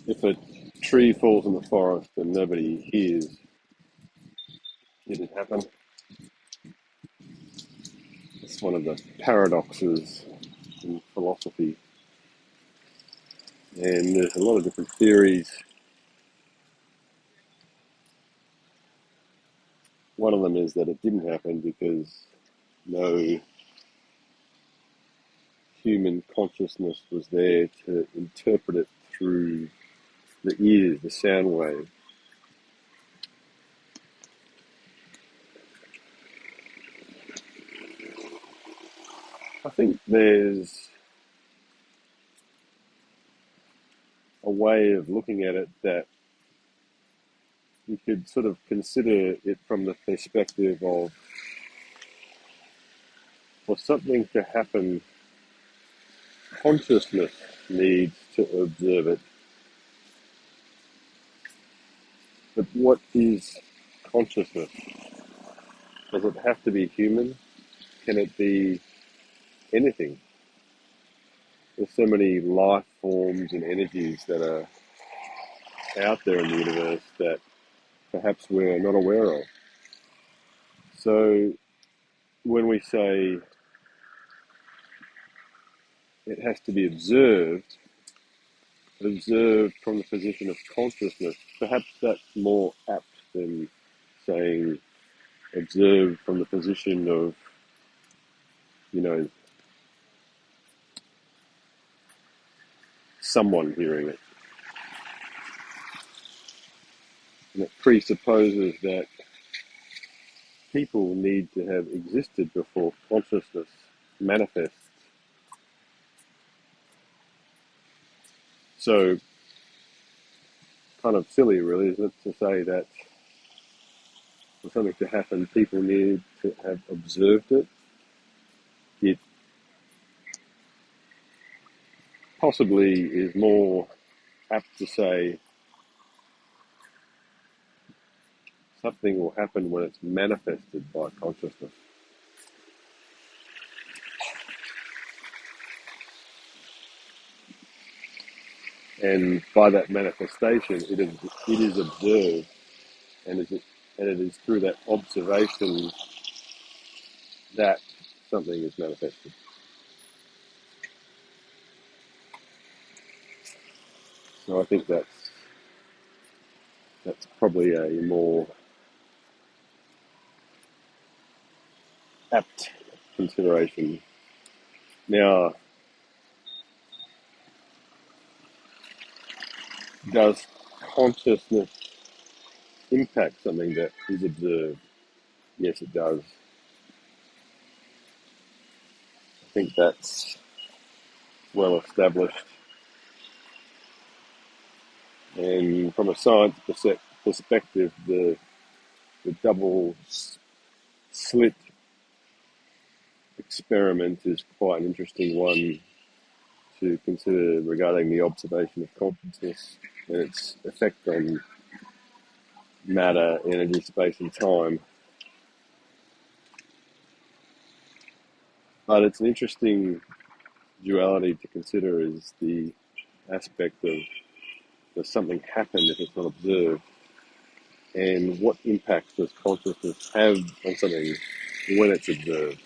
If a tree falls in the forest and nobody hears, did it happen? It's one of the paradoxes in philosophy, and there's a lot of different theories. One of them is that it didn't happen because no human consciousness was there to interpret it through the ears, the sound wave. I think there's a way of looking at it that you could sort of consider it from the perspective of, for something to happen, consciousness needs to observe it. But what is consciousness? Does it have to be human? Can it be anything? There's so many life forms and energies that are out there in the universe that perhaps we're not aware of. So when we say it has to be observed from the position of consciousness, perhaps that's more apt than saying observed from the position of, you know, someone hearing it. And it presupposes that people need to have existed before consciousness manifests. So, kind of silly, really, isn't it, to say that for something to happen, people need to have observed it. It possibly is more apt to say something will happen when it's manifested by consciousness. And by that manifestation, it is observed, and it is through that observation that something is manifested. So I think that's probably a more apt consideration. Now, does consciousness impact something that is observed? Yes, it does. I think that's well established. And from a science perspective, the double slit experiment is quite an interesting one to consider regarding the observation of consciousness and its effect on matter, energy, space, and time. But it's an interesting duality to consider is the aspect of, does something happen if it's not observed? And what impact does consciousness have on something when it's observed?